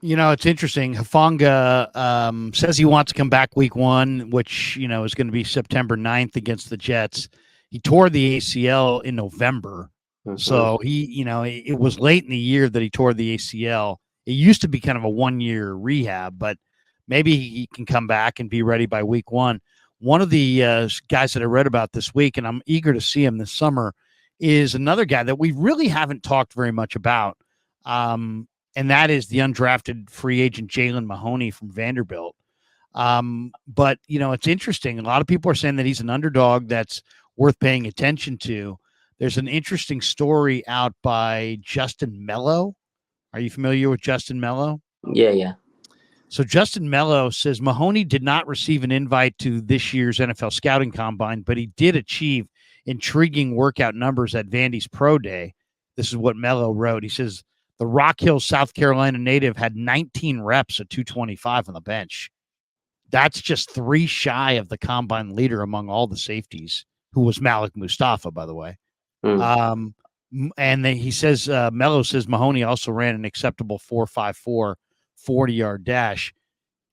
It's interesting. Hufanga says he wants to come back week one, which, is going to be September 9th against the Jets. He tore the ACL in November. Mm-hmm. So it was late in the year that he tore the ACL. It used to be kind of a 1 year rehab, but maybe he can come back and be ready by week one. One of the guys that I read about this week, and I'm eager to see him this summer, is another guy that we really haven't talked very much about. And that is the undrafted free agent Jaylen Mahoney from Vanderbilt. But it's interesting. A lot of people are saying that he's an underdog that's worth paying attention to. There's an interesting story out by Justin Mello. Are you familiar with Justin Mello? Yeah. So Justin Mello says Mahoney did not receive an invite to this year's NFL scouting combine, but he did achieve intriguing workout numbers at Vandy's Pro Day. This is what Mello wrote. He says the Rock Hill, South Carolina native had 19 reps at 225 on the bench. That's just 3 shy of the combine leader among all the safeties, who was Malik Mustafa, by the way. Mm. And then he says, Mello says Mahoney also ran an acceptable 4.54 40-yard dash.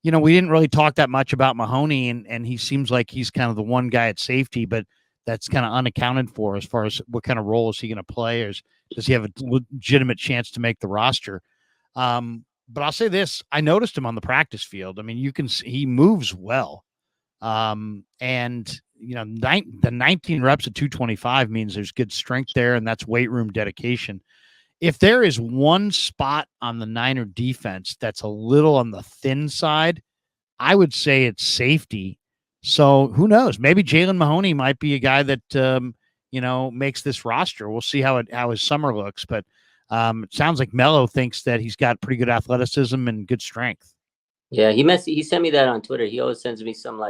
We didn't really talk that much about Mahoney, and he seems like he's kind of the one guy at safety, but that's kind of unaccounted for as far as what kind of role is he going to play, or does he have a legitimate chance to make the roster? But I'll say this: I noticed him on the practice field. I mean, you can see he moves well, and the 19 reps at 225 means there's good strength there, and that's weight room dedication. If there is one spot on the Niner defense that's a little on the thin side, I would say it's safety. So who knows? Maybe Jaylen Mahoney might be a guy that makes this roster. We'll see how his summer looks, but it sounds like Mello thinks that he's got pretty good athleticism and good strength. Yeah, he sent me that on Twitter. He always sends me some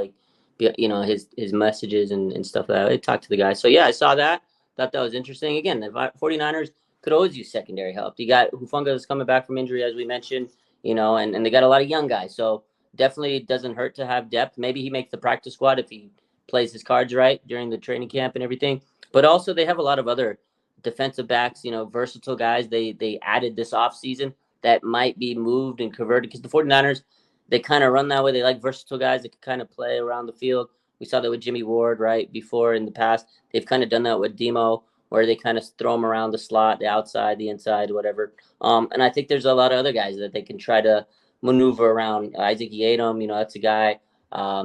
his messages and stuff like that. I talked to the guy. So yeah, I saw that. Thought that was interesting. Again, the 49ers could always use secondary help. You got Hufanga is coming back from injury, as we mentioned, and they got a lot of young guys. So definitely it doesn't hurt to have depth. Maybe he makes the practice squad if he plays his cards right during the training camp and everything. But also they have a lot of other defensive backs, versatile guys they added this offseason that might be moved and converted because the 49ers, they kind of run that way. They like versatile guys that can kind of play around the field. We saw that with Jimmy Ward, right? Before in the past, they've kind of done that with Demo, where they kind of throw them around the slot, the outside, the inside, whatever. And I think there's a lot of other guys that they can try to maneuver around. Isaac Yiadom, that's a guy.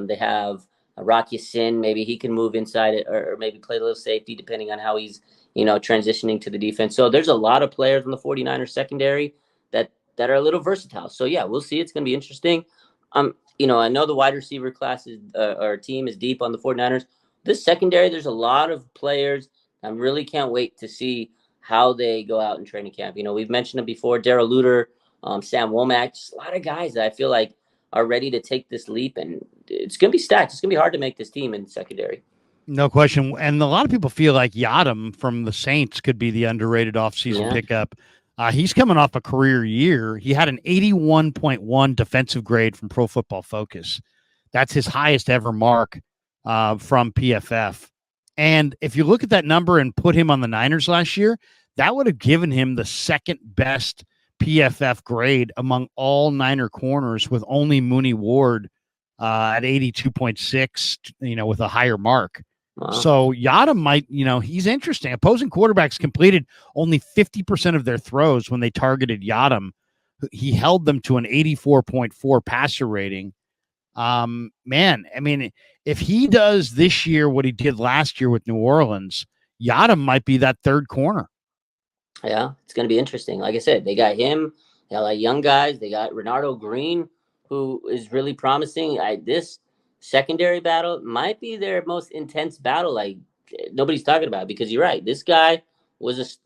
They have Rock Ya-Sin. Maybe he can move inside it or maybe play a little safety depending on how he's, transitioning to the defense. So there's a lot of players in the 49ers secondary that are a little versatile. So yeah, we'll see. It's going to be interesting. I know the wide receiver class is our team is deep on the 49ers. This secondary, there's a lot of players. I really can't wait to see how they go out in training camp. We've mentioned it before, Darrell Luter, Sam Womack, just a lot of guys that I feel like are ready to take this leap, and it's going to be stacked. It's going to be hard to make this team in secondary. No question. And a lot of people feel like Yiadom from the Saints could be the underrated offseason pickup. He's coming off a career year. He had an 81.1 defensive grade from Pro Football Focus. That's his highest ever mark from PFF. And if you look at that number and put him on the Niners last year, that would have given him the second best PFF grade among all Niner corners, with only Mooney Ward at 82.6, with a higher mark. Wow. So Yiadom might, he's interesting. Opposing quarterbacks completed only 50% of their throws when they targeted Yiadom. He held them to an 84.4 passer rating. Man, I mean, if he does this year what he did last year with New Orleans, Yiadom might be that third corner. Yeah, it's going to be interesting. Like I said, they got him. They got like young guys. They got Renardo Green, who is really promising. This secondary battle might be their most intense battle. Like nobody's talking about it, because you're right. This guy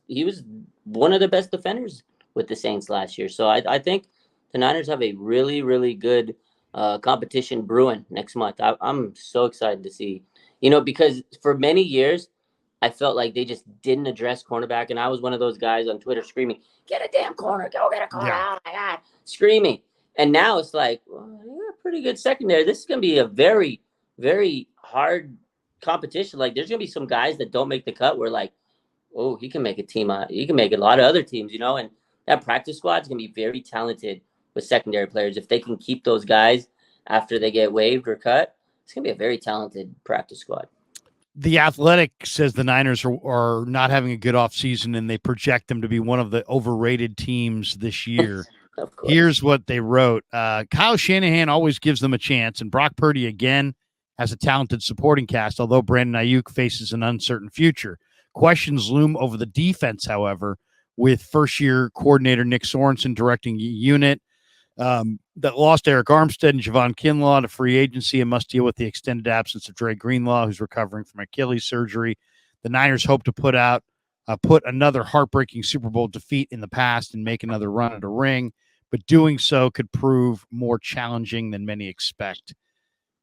he was one of the best defenders with the Saints last year. So I think the Niners have a really, really good competition brewing next month. I'm so excited to see, because for many years I felt like they just didn't address cornerback, and I was one of those guys on Twitter screaming, "Get a damn corner! Go get a corner!" Oh my God, screaming. And now it's like, well, you're a pretty good secondary. This is going to be a very, very hard competition. Like, there's going to be some guys that don't make the cut where, like, oh, he can make a team. He can make a lot of other teams, and that practice squad is going to be very talented with secondary players. If they can keep those guys after they get waived or cut, it's going to be a very talented practice squad. The Athletic says the Niners are not having a good offseason, and they project them to be one of the overrated teams this year. Of course. Here's what they wrote. Kyle Shanahan always gives them a chance, and Brock Purdy again has a talented supporting cast, although Brandon Ayuk faces an uncertain future. Questions loom over the defense, however, with first-year coordinator Nick Sorensen directing the unit that lost Eric Armstead and Javon Kinlaw to free agency and must deal with the extended absence of Dre Greenlaw, who's recovering from Achilles surgery. The Niners hope to put another heartbreaking Super Bowl defeat in the past and make another run at a ring, but doing so could prove more challenging than many expect.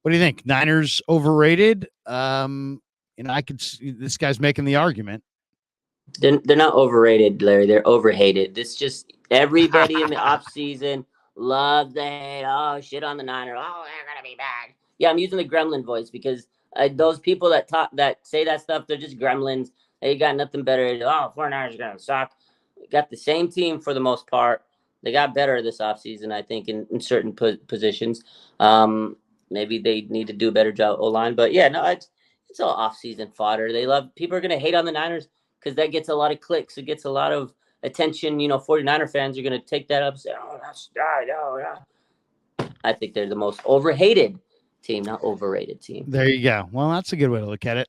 What do you think? Niners overrated? I could see this guy's making the argument. They're not overrated, Larry. They're overhated. This just everybody in the offseason loves the hate. Oh, shit on the Niners. Oh, they're gonna be bad. Yeah, I'm using the gremlin voice because those people that say that stuff, they're just gremlins. They got nothing better. Oh, 49ers are gonna suck. Got the same team for the most part. They got better this offseason, I think, in certain positions. Maybe they need to do a better job O-line, but yeah, no, it's all offseason fodder. People are gonna hate on the Niners because that gets a lot of clicks. It gets a lot of attention. 49er fans are going to take that up and say, oh, I think they're the most overhated team, not overrated team. There you go. Well, that's a good way to look at it.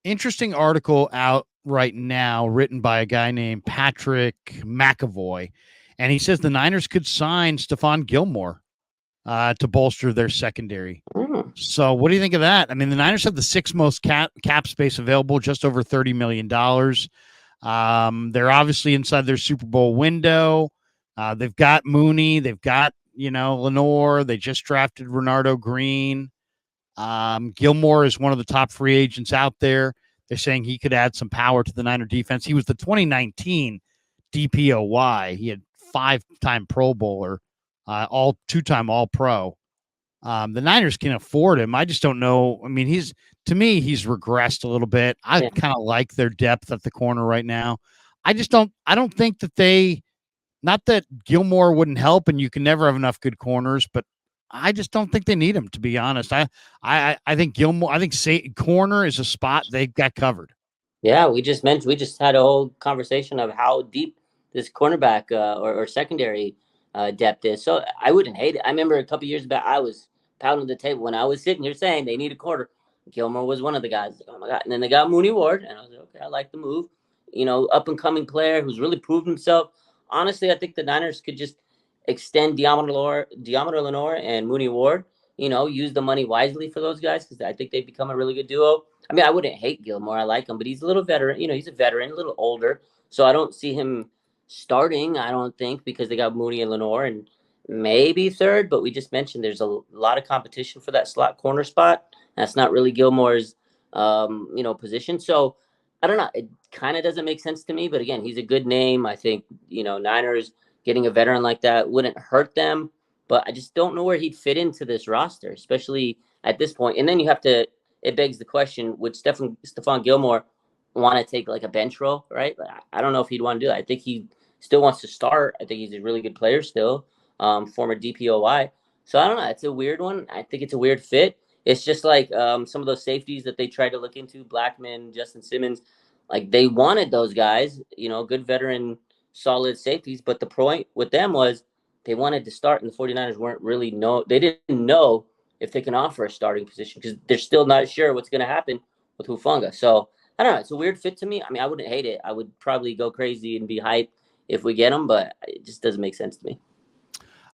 Interesting article out right now written by a guy named Patrick McAvoy, and he says the Niners could sign Stephon Gilmore to bolster their secondary. So what do you think of that? I mean, the Niners have the sixth most cap space available, just over $30 million. They're obviously inside their Super Bowl window. They've got Mooney. They've got, Lenore. They just drafted Renardo Green. Gilmore is one of the top free agents out there. They're saying he could add some power to the Niner defense. He was the 2019 DPOY. He had 5-time Pro Bowler, two-time All-Pro. The Niners can afford him. I just don't know. I mean, he's regressed a little bit. I kind of like their depth at the corner right now. I don't think that not that Gilmore wouldn't help, and you can never have enough good corners, but I just don't think they need him, to be honest. I think Gilmore, corner is a spot they've got covered. Yeah, we just had a whole conversation of how deep this cornerback or secondary depth is. So I wouldn't hate it. I remember a couple years back, I was pounding the table when I was sitting here saying they need a quarter. Gilmore was one of the guys. Like, oh my God. And then they got Mooney Ward, and I was like, okay, I like the move. Up and coming player who's really proved himself. Honestly, I think the Niners could just extend Diamondo Lenore and Mooney Ward. Use the money wisely for those guys because I think they've become a really good duo. I mean, I wouldn't hate Gilmore. I like him, but he's a little veteran. He's a veteran, a little older. So I don't see him starting, I don't think, because they got Mooney and Lenore and maybe third. But we just mentioned there's a lot of competition for that slot corner spot. That's not really Gilmore's, position. So I don't know. It kind of doesn't make sense to me. But again, he's a good name. I think, Niners getting a veteran like that wouldn't hurt them. But I just don't know where he'd fit into this roster, especially at this point. And then it begs the question, would Stephon Gilmore want to take like a bench role, right? I don't know if he'd want to do that. I think he still wants to start. I think he's a really good player still, former DPOY. So I don't know. It's a weird one. I think it's a weird fit. It's just like some of those safeties that they tried to look into, Blackman, Justin Simmons, like they wanted those guys, good veteran, solid safeties. But the point with them was they wanted to start, and the 49ers they didn't know if they can offer a starting position because they're still not sure what's going to happen with Hufanga. So I don't know. It's a weird fit to me. I mean, I wouldn't hate it. I would probably go crazy and be hyped if we get him, but it just doesn't make sense to me.